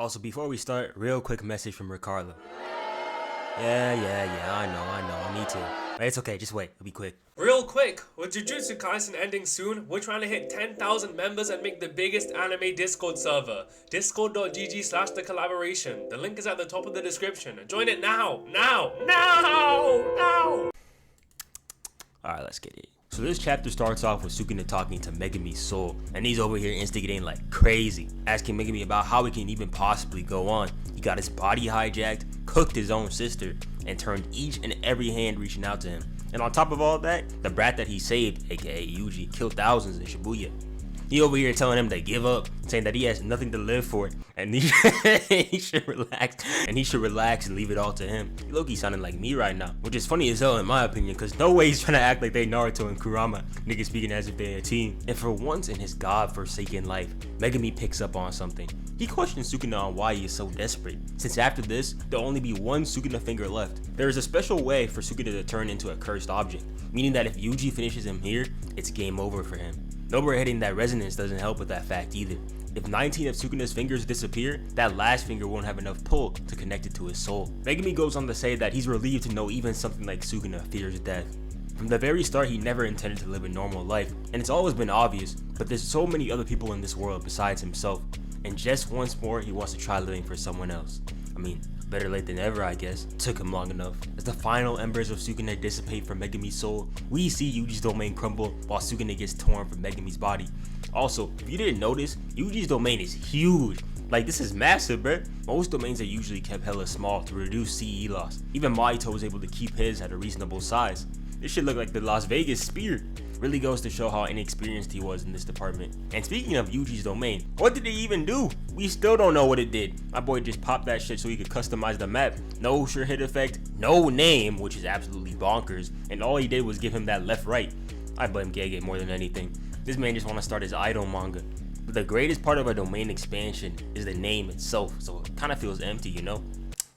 Also, before we start, real quick message from Ricardo. Yeah, I know, me too. But it's okay, just wait, it'll be quick. Real quick, with Jujutsu Kaisen ending soon, we're trying to hit 10,000 members and make the biggest anime Discord server. Discord.gg/the collaboration. The link is at the top of the description. Join it now! Alright, let's get it. So this chapter starts off with Sukuna talking to Megumi's soul, and he's over here instigating like crazy, asking Megumi about how he can even possibly go on. He got his body hijacked, cooked his own sister, and turned each and every hand reaching out to him. And on top of all that, the brat that he saved, aka Yuji, killed thousands in Shibuya. He over here telling him to give up, saying that he has nothing to live for, and he should relax and leave it all to him. Loki sounding like me right now, which is funny as hell in my opinion, because no way he's trying to act like they Naruto and Kurama, niggas speaking as if they're a team. And for once in his god-forsaken life, Megumi picks up on something. He questions Sukuna on why he is so desperate, since after this, there'll only be one Sukuna finger left. There is a special way for Sukuna to turn into a cursed object, meaning that if Yuji finishes him here, it's game over for him. Nowhere hitting that resonance doesn't help with that fact either. If 19 of Sukuna's fingers disappear, that last finger won't have enough pull to connect it to his soul. Megumi goes on to say that he's relieved to know even something like Sukuna fears death. From the very start, he never intended to live a normal life, and it's always been obvious, but there's so many other people in this world besides himself, and just once more he wants to try living for someone else. I mean, better late than ever, I guess. Took him long enough. As the final embers of Sukuna dissipate from Megumi's soul, we see Yuji's domain crumble while Sukuna gets torn from Megumi's body. Also, if you didn't notice, Yuji's domain is huge. Like, this is massive, bruh. Most domains are usually kept hella small to reduce CE loss. Even Mahito was able to keep his at a reasonable size. This shit look like the Las Vegas Spear. Really goes to show how inexperienced he was in this department. And speaking of Yuji's domain, what did it even do? We still don't know what it did. My boy just popped that shit so he could customize the map. No sure hit effect, no name, which is absolutely bonkers, and all he did was give him that left right. I blame Gege more than anything. This man just want to start his idol manga. But the greatest part of a domain expansion is the name itself, so it kind of feels empty, you know?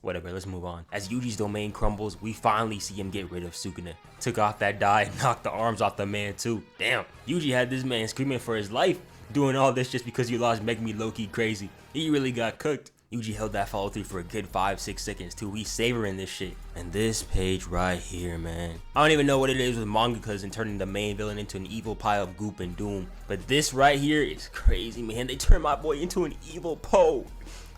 Whatever, let's move on. As Yuji's domain crumbles, we finally see him get rid of Sukuna. Took off that die and knocked the arms off the man too. Damn, Yuji had this man screaming for his life, doing all this just because you lost Megumi low-key crazy. He really got cooked. Yuji held that follow through for a good 5-6 seconds too. He's savoring this shit. And this page right here, man. I don't even know what it is with mangakas and turning the main villain into an evil pile of goop and doom. But this right here is crazy, man. They turned my boy into an evil Poe.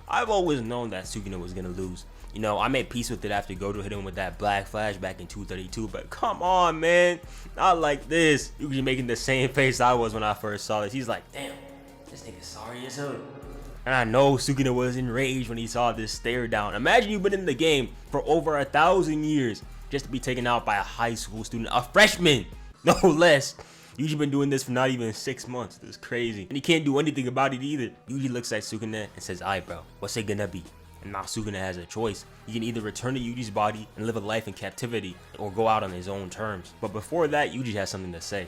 I've always known that Sukuna was gonna lose. You know, I made peace with it after Gojo hit him with that black flash back in 232, but come on, man. Not like this. Yuji making the same face I was when I first saw this. He's like, damn, this nigga's sorry as hell. And I know Sukuna was enraged when he saw this stare down. Imagine you've been in the game for over 1,000 years just to be taken out by a high school student, a freshman, no less. Yuji been doing this for not even 6 months. This is crazy. And he can't do anything about it either. Yuji looks at Sukuna and says, "Aight, bro, what's it gonna be?" And now Sukuna has a choice. He can either return to Yuji's body and live a life in captivity, or go out on his own terms. But before that, Yuji has something to say.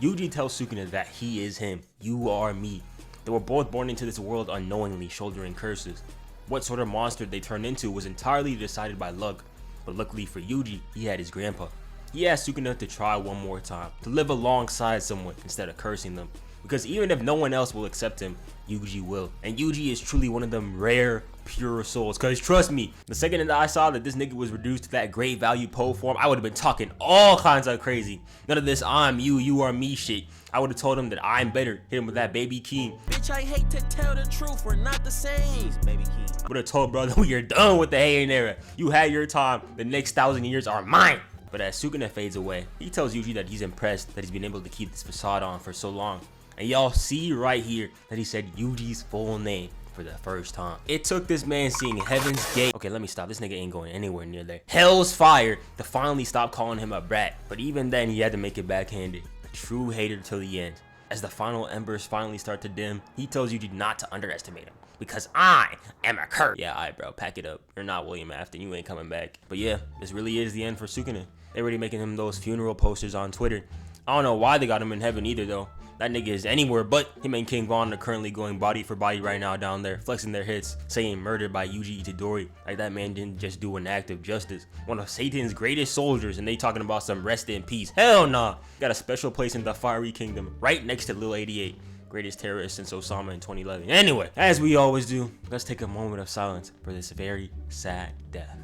Yuji tells Sukuna that he is him. You are me. They were both born into this world unknowingly, shouldering curses. What sort of monster they turned into was entirely decided by luck. But luckily for Yuji, he had his grandpa. He asked Sukuna to try one more time, to live alongside someone instead of cursing them. Because even if no one else will accept him, Yuji will. And Yuji is truly one of them rare, pure souls. Cause trust me, the second that I saw that this nigga was reduced to that great value Poe form, I would have been talking all kinds of crazy. None of this I'm you, you are me shit. I would have told him that I'm better. Hit him with that baby king. Bitch, I hate to tell the truth, we're not the same. Baby king. I would have told brother, we are done with the Heian era. You had your time, the next 1,000 years are mine. But as Sukuna fades away, he tells Yuji that he's impressed that he's been able to keep this facade on for so long. And y'all see right here that he said Yuji's full name for the first time. It took this man seeing Heaven's Gate, okay, let me stop, this nigga ain't going anywhere near there, Hell's Fire, to finally stop calling him a brat. But even then, he had to make it backhanded. A true hater till the end. As the final embers finally start to dim, he tells Yuji not to underestimate him, because I am a curse. Yeah, alright bro, pack it up. You're not William Afton, you ain't coming back. But yeah, this really is the end for Sukuna. They're already making him those funeral posters on Twitter. I don't know why they got him in heaven either though. That nigga is anywhere but. Him and King Von are currently going body for body right now down there, flexing their hits, saying murdered by Yuji Itadori. Like that man didn't just do an act of justice. One of Satan's greatest soldiers, and they talking about some rest in peace. Hell nah. Got a special place in the Fiery Kingdom, right next to Lil 88. greatest terrorist since Osama in 2011. Anyway, as we always do, let's take a moment of silence for this very sad death.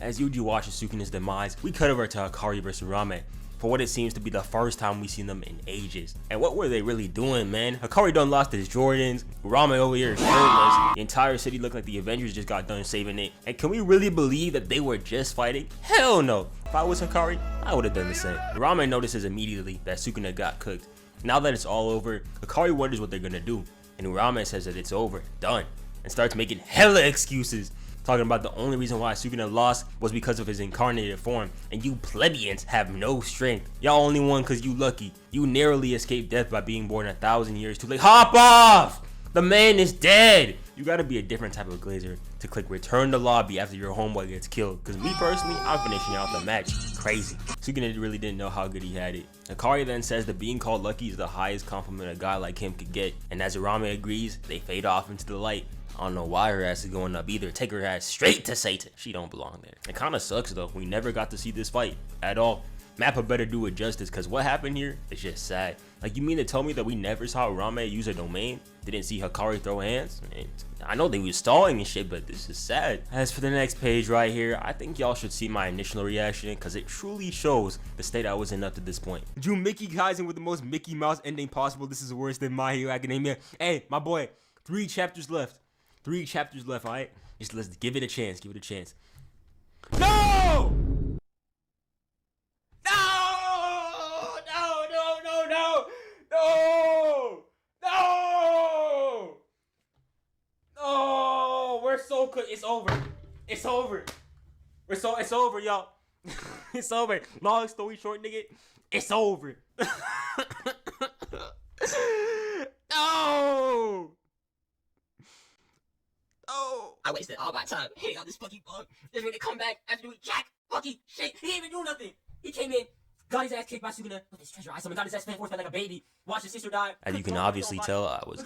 As Yuji watches Sukuna's demise, we cut over to Hikari vs Uraume for what it seems to be the first time we seen them in ages. And what were they really doing, man? Hikari done lost his Jordans, Uraume over here is shirtless, the entire city looked like the Avengers just got done saving it. And can we really believe that they were just fighting? Hell no! If I was Hikari, I would have done the same. Uraume notices immediately that Sukuna got cooked. Now that it's all over, Hikari wonders what they're gonna do, and Uraume says that it's over, done, and starts making hella excuses, talking about the only reason why Sukuna lost was because of his incarnated form, and you plebeians have no strength. Y'all only won because you lucky. You narrowly escaped death by being born 1,000 years too late. Hop off! The man is dead! You gotta be a different type of glazer to click return to lobby after your homeboy gets killed, because me personally, I'm finishing out the match. Crazy. Sukuna really didn't know how good he had it. Hikari then says that being called lucky is the highest compliment a guy like him could get, and as Uraume agrees, they fade off into the light. I don't know why her ass is going up either. Take her ass straight to Satan. She don't belong there. It kind of sucks though. We never got to see this fight at all. Mappa better do it justice, because what happened here is just sad. Like, you mean to tell me that we never saw Uraume use a domain? Didn't see Hikari throw hands? I know they was stalling and shit, but this is sad. As for the next page right here, I think y'all should see my initial reaction, because it truly shows the state I was in up to this point. JJK Kaisen with the most Mickey Mouse ending possible. This is worse than My Hero Academia. Hey, my boy, 3 chapters left. 3 chapters left, alright? Just let's give it a chance. Give it a chance. No! No! No! No! No! No! No! No! No! We're so good. It's over. It's over. It's over, y'all. It's over. Long story short, nigga. It's over. No! Oh, I wasted all my time hitting on this fucking bug. This nigga come back after doing jack fucking shit. He didn't even do nothing. He came in, got his ass kicked by Sukuna with his treasure. I got his ass fed forth like a baby. Watched his sister die. As you can obviously tell, I was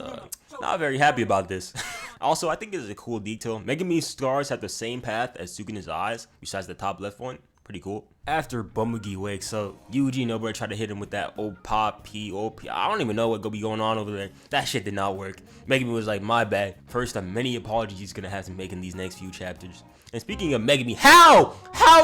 not very happy about this. Also, I think this is a cool detail. Megumi's scars have the same path as Sukuna's eyes, besides the top left one. Pretty cool. After Bumugis wakes up, Yuji and Nobara try to hit him with that OP. I don't even know what could be going on over there. That shit did not work. Megumi was like, my bad. First of many apologies he's gonna have to make in these next few chapters. And speaking of Megumi, how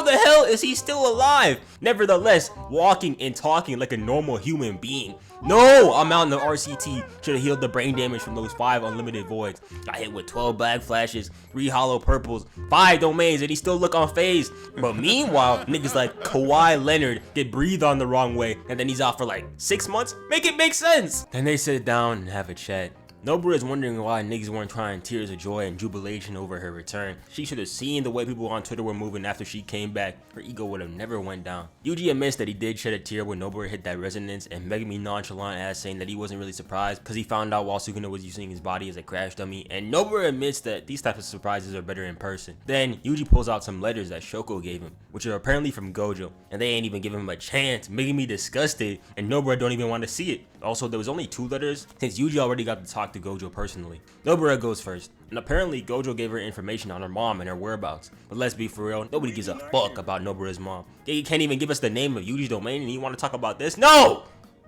the hell is he still alive? Nevertheless, walking and talking like a normal human being. No amount of RCT should have healed the brain damage from those 5 unlimited voids. Got hit with 12 black flashes, 3 hollow purples, 5 domains, and he still look unfazed. But meanwhile, niggas like Kawhi Leonard get breathed on the wrong way, and then he's out for like 6 months. Make it make sense. Then they sit down and have a chat. Nobara is wondering why niggas weren't crying tears of joy and jubilation over her return. She should have seen the way people on Twitter were moving after she came back. Her ego would have never went down. Yuji admits that he did shed a tear when Nobara hit that resonance, and Megumi nonchalant ass saying that he wasn't really surprised because he found out while Sukuna was using his body as a crash dummy, and Nobara admits that these types of surprises are better in person. Then Yuji pulls out some letters that Shoko gave him, which are apparently from Gojo, and they ain't even giving him a chance. Megumi disgusted, and Nobara don't even want to see it. Also, there was only 2 letters since Yuji already got to talk to Gojo personally. Nobara goes first, and apparently Gojo gave her information on her mom and her whereabouts. But let's be for real, nobody gives a fuck about Nobara's mom. They can't even give us the name of Yuji's domain, and you want to talk about this? No!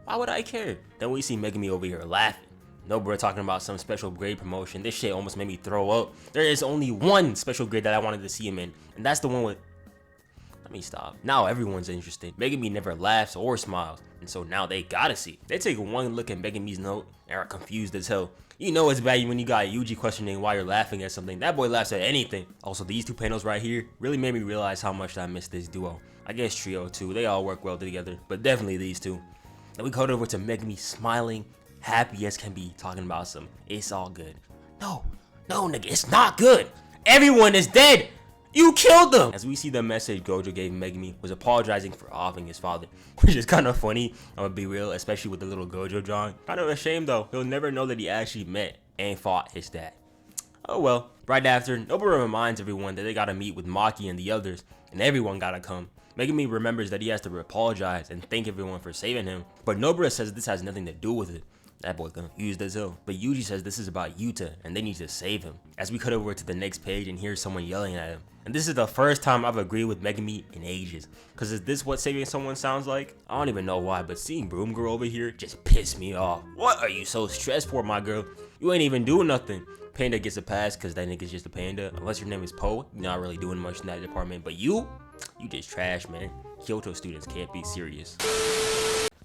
Why would I care? Then we see Megumi over here laughing. Nobara talking about some special grade promotion. This shit almost made me throw up. There is only one special grade that I wanted to see him in, and that's the one with... Let me stop. Now everyone's interested. Megumi never laughs or smiles, and so now they gotta see. They take one look at Megumi's note and are confused as hell. You know it's bad when you got Yuji questioning why you're laughing at something. That boy laughs at anything. Also, these 2 panels right here really made me realize how much I miss this duo. I guess trio too. They all work well together, but definitely these 2. Then we cut over to Megumi smiling, happy as can be, talking about some it's all good. No, nigga, it's not good. Everyone is dead. You killed them! As we see the message Gojo gave Megumi was apologizing for offing his father, which is kind of funny, I'm gonna be real, especially with the little Gojo drawing. Kind of a shame though, he'll never know that he actually met and fought his dad. Oh well. Right after, Nobara reminds everyone that they gotta meet with Maki and the others, and everyone gotta come. Megumi remembers that he has to apologize and thank everyone for saving him, but Nobara says this has nothing to do with it. That boy confused as hell. But Yuji says this is about Yuta and they need to save him. As we cut over to the next page and hear someone yelling at him. And this is the first time I've agreed with Megumi in ages. Cause is this what saving someone sounds like? I don't even know why, but seeing Broom Girl over here just pissed me off. What are you so stressed for, my girl? You ain't even doing nothing. Panda gets a pass cause that nigga's just a panda. Unless your name is Poe, you're not really doing much in that department. But you just trash, man. Kyoto students can't be serious.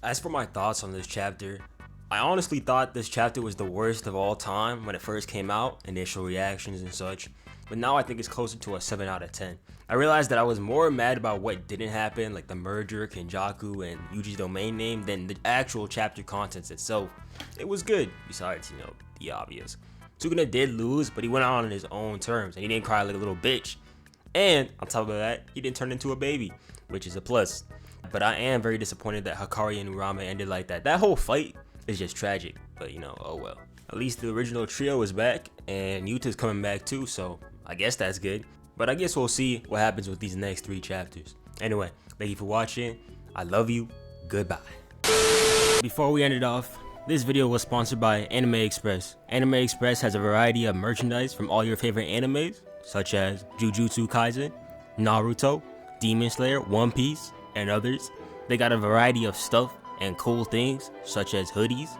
As for my thoughts on this chapter, I honestly thought this chapter was the worst of all time when it first came out, initial reactions and such, but now I think it's closer to a 7 out of 10. I realized that I was more mad about what didn't happen, like the merger, Kenjaku, and Yuji's domain name, than the actual chapter contents itself. It was good, besides, the obvious. Sukuna did lose, but he went out on his own terms, and he didn't cry like a little bitch. And, on top of that, he didn't turn into a baby, which is a plus. But I am very disappointed that Hikari and Uraume ended like that. That whole fight is just tragic, but oh well. At least the original trio is back, and Yuta's coming back too, so I guess that's good. But I guess we'll see what happens with these next 3 chapters. Anyway, thank you for watching. I love you. Goodbye. Before we end it off, this video was sponsored by Anime Express. Anime Express has a variety of merchandise from all your favorite animes, such as Jujutsu Kaisen, Naruto, Demon Slayer, One Piece, and others. They got a variety of stuff and cool things such as hoodies,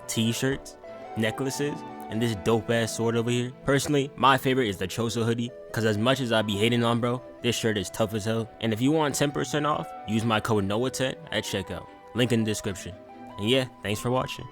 t-shirts, necklaces, and this dope ass sword over here. Personally, my favorite is the Choso hoodie, cause as much as I be hating on bro, this shirt is tough as hell. And if you want 10% off, use my code NOAH10 at checkout. Link in the description. And yeah, thanks for watching.